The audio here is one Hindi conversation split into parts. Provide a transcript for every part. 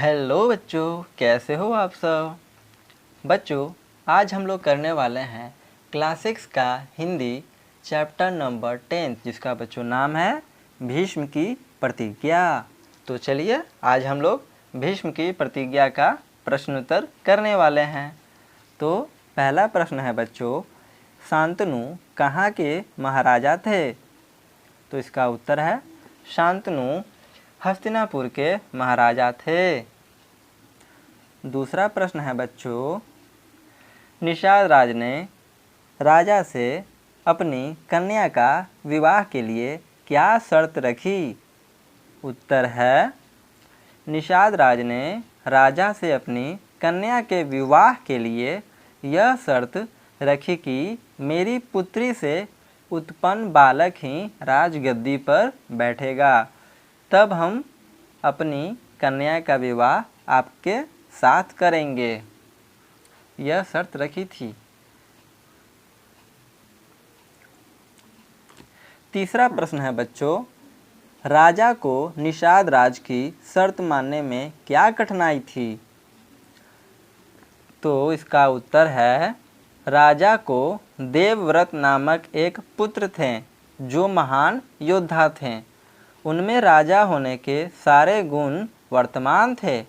हेलो बच्चों, कैसे हो आप सब। बच्चों, आज हम लोग करने वाले हैं क्लास 6 का हिंदी चैप्टर नंबर 10, जिसका बच्चों नाम है भीष्म की प्रतिज्ञा। तो चलिए आज हम लोग भीष्म की प्रतिज्ञा का प्रश्नोत्तर करने वाले हैं। तो पहला प्रश्न है बच्चों, शांतनु कहाँ के महाराजा थे। तो इसका उत्तर है शांतनु हस्तिनापुर के महाराजा थे। दूसरा प्रश्न है बच्चों, निषाद राज ने राजा से अपनी कन्या का विवाह के लिए क्या शर्त रखी। उत्तर है निषाद राज ने राजा से अपनी कन्या के विवाह के लिए यह शर्त रखी कि मेरी पुत्री से उत्पन्न बालक ही राजगद्दी पर बैठेगा, तब हम अपनी कन्या का विवाह आपके साथ करेंगे। यह शर्त रखी थी। तीसरा प्रश्न है बच्चों, राजा को निषाद राज की शर्त मानने में क्या कठिनाई थी। तो इसका उत्तर है राजा को देवव्रत नामक एक पुत्र थे जो महान योद्धा थे। उनमें राजा होने के सारे गुण वर्तमान थे।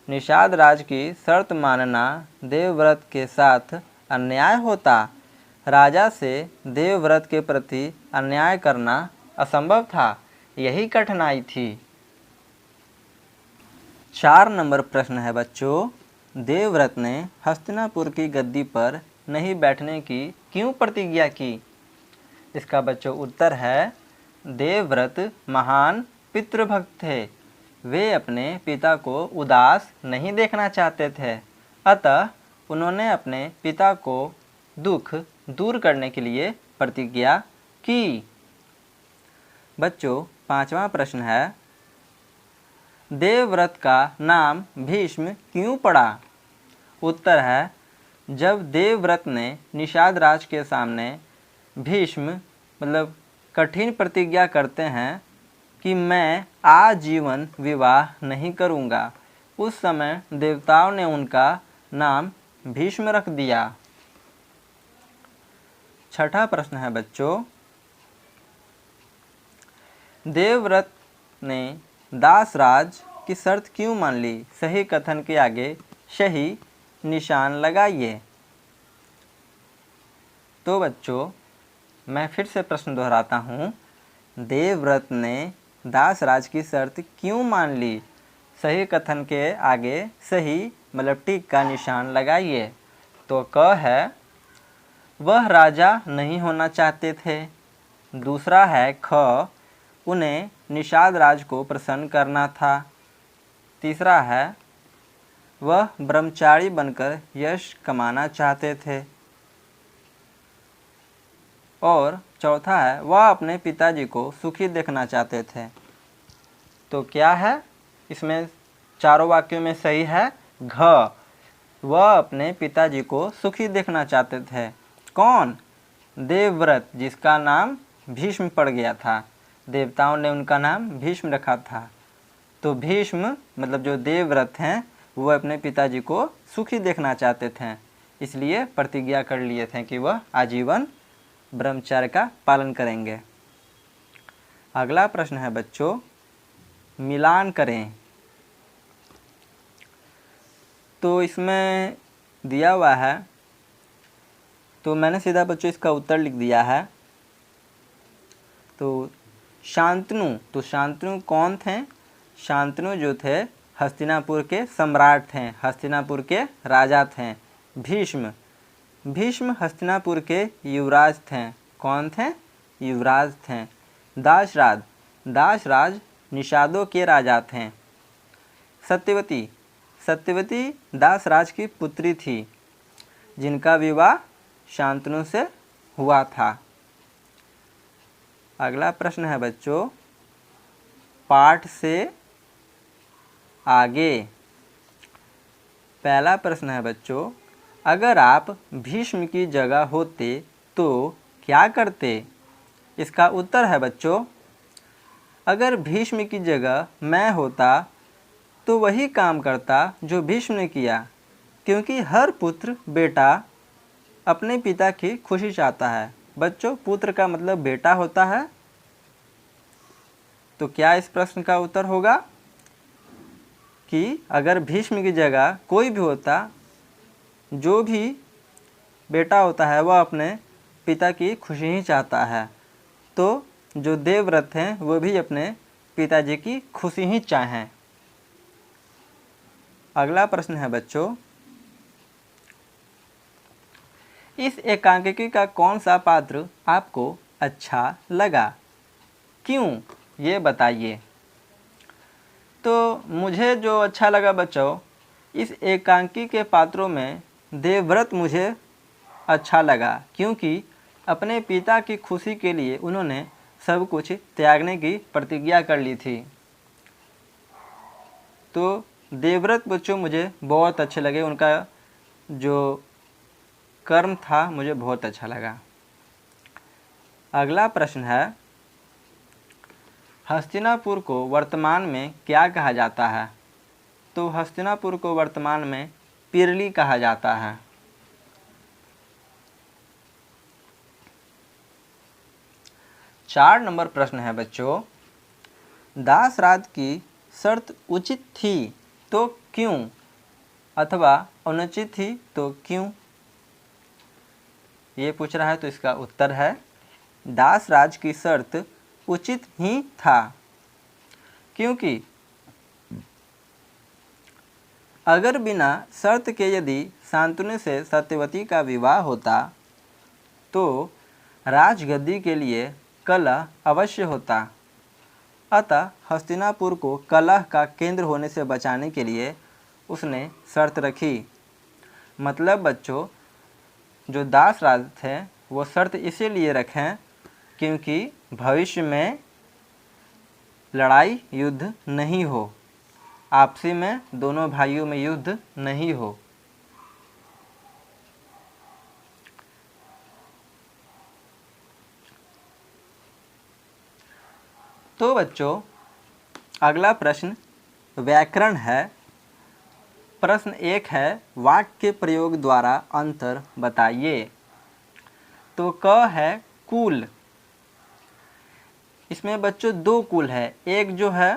निषाद राज की शर्त मानना देवव्रत के साथ अन्याय होता। राजा से देवव्रत के प्रति अन्याय करना असंभव था, यही कठिनाई थी। 4 नंबर प्रश्न है बच्चों, देवव्रत ने हस्तिनापुर की गद्दी पर नहीं बैठने की क्यों प्रतिज्ञा की। इसका बच्चों उत्तर है देवव्रत महान पितृभक्त थे। वे अपने पिता को उदास नहीं देखना चाहते थे, अतः उन्होंने अपने पिता को दुख दूर करने के लिए प्रतिज्ञा की। बच्चों, 5वां प्रश्न है, देवव्रत का नाम भीष्म क्यों पड़ा। उत्तर है जब देवव्रत ने निषाद राज के सामने भीष्म कठिन प्रतिज्ञा करते हैं कि मैं आजीवन विवाह नहीं करूँगा, उस समय देवताओं ने उनका नाम भीष्म रख दिया। 6ठा प्रश्न है बच्चों, देवव्रत ने दासराज की शर्त क्यों मान ली। सही कथन के आगे सही निशान लगाइए। तो बच्चों, मैं फिर से प्रश्न दोहराता हूँ, देवव्रत ने दासराज की शर्त क्यों मान ली। सही कथन के आगे सही टिक का निशान लगाइए। तो क है वह राजा नहीं होना चाहते थे। दूसरा है ख, उन्हें निषाद राज को प्रसन्न करना था। तीसरा है वह ब्रह्मचारी बनकर यश कमाना चाहते थे। और चौथा है वह अपने पिताजी को सुखी देखना चाहते थे। तो क्या है इसमें चारों वाक्यों में सही है घ, वह अपने पिताजी को सुखी देखना चाहते थे। कौन? देवव्रत, जिसका नाम भीष्म पड़ गया था। देवताओं ने उनका नाम भीष्म रखा था। तो भीष्म जो देवव्रत हैं वह अपने पिताजी को सुखी देखना चाहते थे, इसलिए प्रतिज्ञा कर लिए थे कि वह आजीवन ब्रह्मचर्य का पालन करेंगे। अगला प्रश्न है बच्चों, मिलान करें। तो इसमें दिया हुआ है, तो मैंने सीधा बच्चों इसका उत्तर लिख दिया है। तो शांतनु कौन थे। शांतनु जो थे हस्तिनापुर के सम्राट थे, हस्तिनापुर के राजा थे। भीष्म हस्तिनापुर के युवराज थे। कौन थे? युवराज थे। दासराज निषादों के राजा थे। सत्यवती दासराज की पुत्री थी जिनका विवाह शांतनु से हुआ था। अगला प्रश्न है बच्चों, पाठ से आगे। पहला प्रश्न है बच्चों, अगर आप भीष्म की जगह होते तो क्या करते। इसका उत्तर है बच्चों, अगर भीष्म की जगह मैं होता तो वही काम करता जो भीष्म ने किया, क्योंकि हर पुत्र बेटा अपने पिता की खुशी चाहता है। बच्चों, पुत्र का मतलब बेटा होता है। तो क्या इस प्रश्न का उत्तर होगा कि अगर भीष्म की जगह कोई भी होता, जो भी बेटा होता है वह अपने पिता की खुशी ही चाहता है, तो जो देवव्रत हैं वो भी अपने पिताजी की खुशी ही चाहें। अगला प्रश्न है बच्चों, इस एकांकिकी का कौन सा पात्र आपको अच्छा लगा, क्यों, ये बताइए। तो मुझे जो अच्छा लगा बच्चों, इस एकांकी के पात्रों में देवव्रत मुझे अच्छा लगा, क्योंकि अपने पिता की खुशी के लिए उन्होंने सब कुछ त्यागने की प्रतिज्ञा कर ली थी। तो देवव्रत बच्चों मुझे बहुत अच्छे लगे, उनका जो कर्म था मुझे बहुत अच्छा लगा। अगला प्रश्न है, हस्तिनापुर को वर्तमान में क्या कहा जाता है। तो हस्तिनापुर को वर्तमान में पिरली कहा जाता है। चार नंबर प्रश्न है बच्चों, दासराज की शर्त उचित थी तो क्यों, अथवा अनुचित थी तो क्यों, ये पूछ रहा है। तो इसका उत्तर है, दासराज की शर्त उचित ही था, क्योंकि अगर बिना शर्त के यदि शांतनु से सत्यवती का विवाह होता तो राजगद्दी के लिए कलह अवश्य होता। अतः हस्तिनापुर को कलह का केंद्र होने से बचाने के लिए उसने शर्त रखी। मतलब बच्चों, जो दासराज थे वो शर्त इसीलिए रखें क्योंकि भविष्य में लड़ाई युद्ध नहीं हो, आपसी में दोनों भाइयों में युद्ध नहीं हो। तो बच्चों, अगला प्रश्न व्याकरण है। प्रश्न एक है, वाक्य प्रयोग द्वारा अंतर बताइए। तो क है कुल। इसमें बच्चों दो कुल है, एक जो है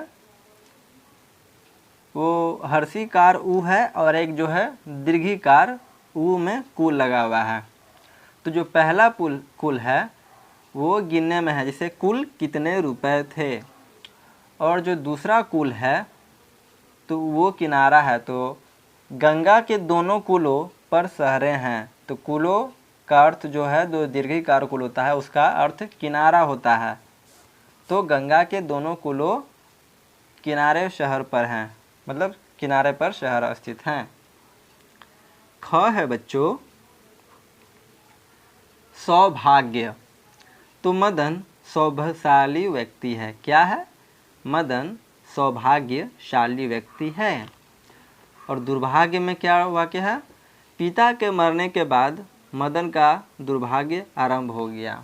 वो हर्षीकार उ है और एक जो है दीर्घीकार उ में कुल लगा हुआ है। तो जो पहला कुल है वो गिनने में है, जैसे कुल कितने रुपए थे। और जो दूसरा कुल है तो वो किनारा है। तो गंगा के दोनों कुलों पर सहरे हैं। तो कुलों का अर्थ जो है, दो दीर्घिकार कुल होता है उसका अर्थ किनारा होता है। तो गंगा के दोनों कुलों किनारे शहर पर हैं, मतलब किनारे पर शहर स्थित हैं। ख है बच्चों सौभाग्य। तो मदन सौभाग्यशाली व्यक्ति है। क्या है? मदन सौभाग्यशाली व्यक्ति है। और दुर्भाग्य में क्या वाक्य है? पिता के मरने के बाद मदन का दुर्भाग्य आरंभ हो गया।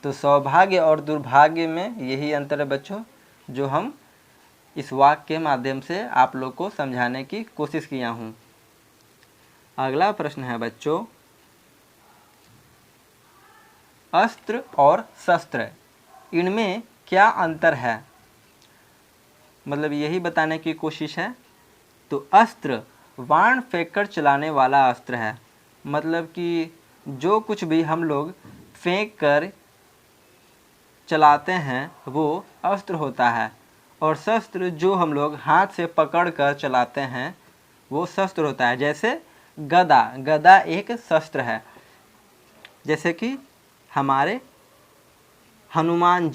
तो सौभाग्य और दुर्भाग्य में यही अंतर है बच्चों, जो हम इस वाक्य के माध्यम से आप लोग को समझाने की कोशिश किया हूँ। अगला प्रश्न है बच्चों, अस्त्र और शस्त्र, इनमें क्या अंतर है? मतलब यही बताने की कोशिश है। तो अस्त्र बाण फेंककर चलाने वाला अस्त्र है। मतलब कि जो कुछ भी हम लोग फेंक कर चलाते हैं वो अस्त्र होता है। और शस्त्र जो हम लोग हाथ से पकड़ कर चलाते हैं वो शस्त्र होता है। जैसे गदा, गदा एक शस्त्र है। जैसे कि हमारे हनुमान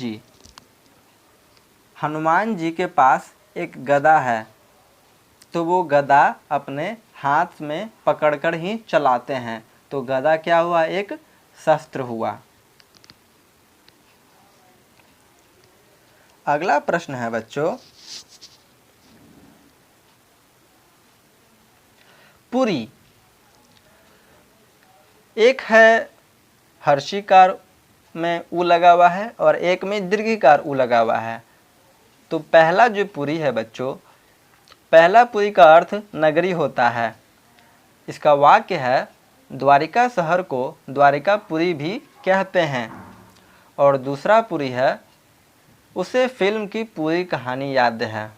जी के पास एक गदा है, तो वो गदा अपने हाथ में पकड़कर ही चलाते हैं। तो गदा क्या हुआ? एक शस्त्र हुआ। अगला प्रश्न है बच्चों, पुरी। एक है हर्षीकार में उ लगा हुआ है और एक में दीर्घिकार उ लगा हुआ है। तो पहला जो पुरी है बच्चों, पहला पुरी का अर्थ नगरी होता है। इसका वाक्य है, द्वारिका शहर को द्वारिकापुरी भी कहते हैं। और दूसरा पुरी है, उसे फिल्म की पूरी कहानी याद है।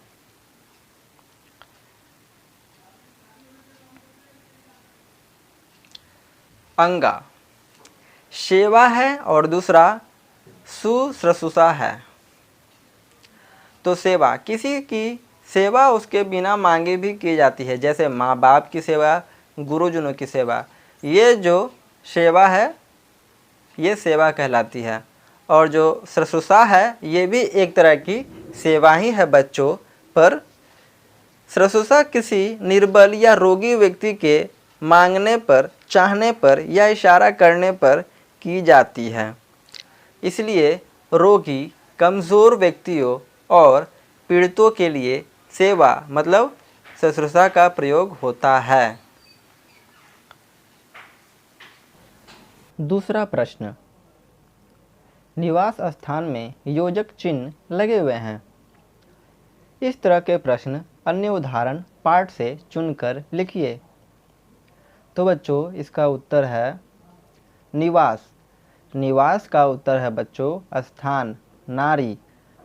अंगा सेवा है और दूसरा शुश्रूषा है। तो सेवा, किसी की सेवा उसके बिना मांगे भी की जाती है, जैसे माँ बाप की सेवा, गुरुजनों की सेवा। ये जो सेवा है ये सेवा कहलाती है। और जो शुश्रूषा है ये भी एक तरह की सेवा ही है बच्चों। पर शुश्रूषा किसी निर्बल या रोगी व्यक्ति के मांगने पर, चाहने पर या इशारा करने पर की जाती है। इसलिए रोगी, कमज़ोर व्यक्तियों और पीड़ितों के लिए सेवा मतलब शुश्रूषा का प्रयोग होता है। दूसरा प्रश्न, निवास स्थान में योजक चिन्ह लगे हुए हैं। इस तरह के प्रश्न अन्य उदाहरण पाठ से चुनकर लिखिए। तो बच्चों इसका उत्तर है निवास। निवास का उत्तर है बच्चों स्थान। नारी,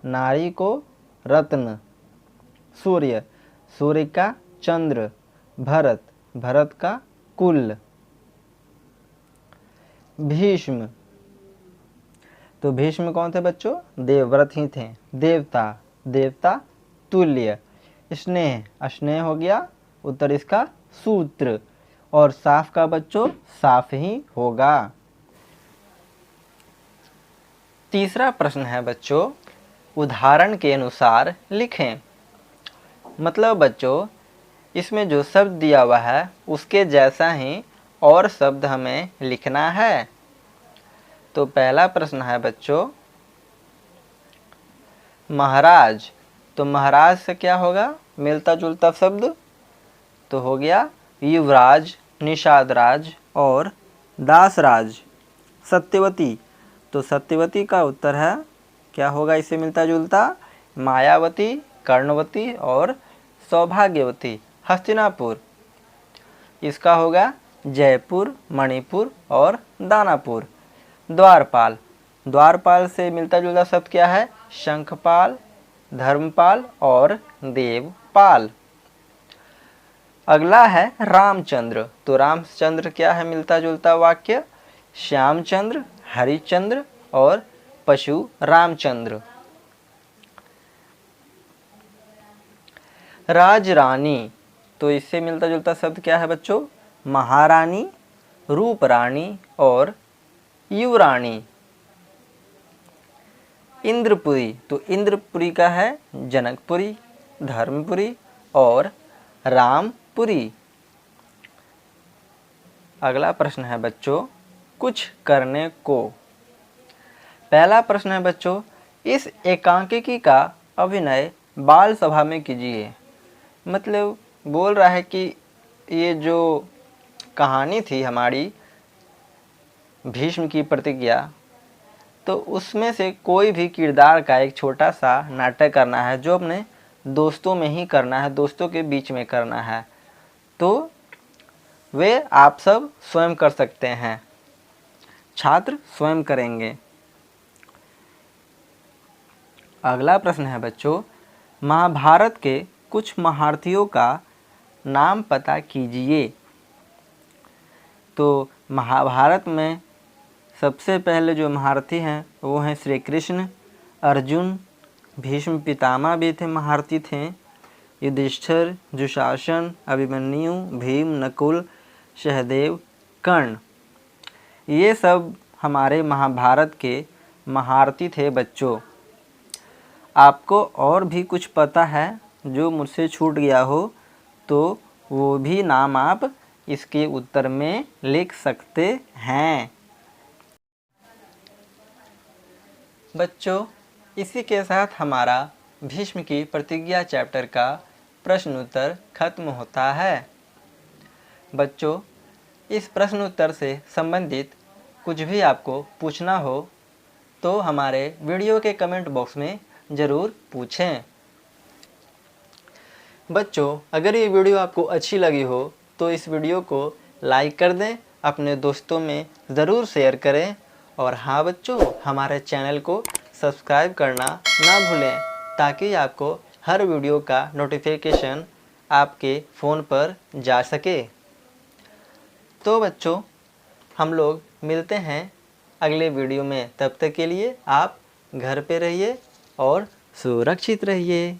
नारी को रत्न। सूर्य, सूर्य का चंद्र। भरत, भरत का कुल। भीष्म, तो भीष्म कौन थे बच्चों? देवव्रत ही थे। देवता, देवता तुल्य। स्नेह, स्नेह हो गया उत्तर इसका सूत्र। और साफ का बच्चों साफ ही होगा। तीसरा प्रश्न है बच्चों, उदाहरण के अनुसार लिखें। मतलब बच्चों इसमें जो शब्द दिया हुआ है उसके जैसा ही और शब्द हमें लिखना है। तो पहला प्रश्न है बच्चों महाराज। तो महाराज से क्या होगा मिलता जुलता शब्द? तो हो गया युवराज, निषादराज और दासराज। सत्यवती, तो सत्यवती का उत्तर है क्या होगा इससे मिलता जुलता? मायावती, कर्णवती और सौभाग्यवती। हस्तिनापुर, इसका होगा जयपुर, मणिपुर और दानापुर। द्वारपाल, द्वारपाल से मिलता जुलता शब्द क्या है? शंखपाल, धर्मपाल और देवपाल। अगला है रामचंद्र। तो रामचंद्र क्या है मिलता जुलता वाक्य? श्यामचंद्र, हरिचंद्र और पशु रामचंद्र। राजरानी, तो इससे मिलता जुलता शब्द क्या है बच्चों? महारानी, रूपरानी और युवरानी। इंद्रपुरी, तो इंद्रपुरी का है जनकपुरी, धर्मपुरी और रामपुरी। अगला प्रश्न है बच्चों कुछ करने को। पहला प्रश्न है बच्चों इस एकांकिकी का अभिनय बाल सभा में कीजिए। मतलब बोल रहा है कि ये जो कहानी थी हमारी भीष्म की प्रतिज्ञा, तो उसमें से कोई भी किरदार का एक छोटा सा नाटक करना है जो अपने दोस्तों में ही करना है, दोस्तों के बीच में करना है। तो वे आप सब स्वयं कर सकते हैं, छात्र स्वयं करेंगे। अगला प्रश्न है बच्चों महाभारत के कुछ महारथियों का नाम पता कीजिए। तो महाभारत में सबसे पहले जो महारथी हैं वो हैं श्री कृष्ण, अर्जुन, भीष्म पितामह भी थे, महारथी थे, युधिष्ठिर, दुशासन, अभिमन्यु, भीम, नकुल, सहदेव, कर्ण। ये सब हमारे महाभारत के महारथी थे बच्चों। आपको और भी कुछ पता है जो मुझसे छूट गया हो तो वो भी नाम आप इसके उत्तर में लिख सकते हैं। बच्चों इसी के साथ हमारा भीष्म की प्रतिज्ञा चैप्टर का प्रश्न उत्तर खत्म होता है। बच्चों इस प्रश्न उत्तर से संबंधित कुछ भी आपको पूछना हो तो हमारे वीडियो के कमेंट बॉक्स में ज़रूर पूछें। बच्चों, अगर ये वीडियो आपको अच्छी लगी हो तो इस वीडियो को लाइक कर दें, अपने दोस्तों में ज़रूर शेयर करें और हाँ बच्चों, हमारे चैनल को सब्सक्राइब करना ना भूलें ताकि आपको हर वीडियो का नोटिफिकेशन आपके फ़ोन पर जा सके। तो बच्चों, हम लोग मिलते हैं अगले वीडियो में। तब तक के लिए आप घर पे रहिए और सुरक्षित रहिए।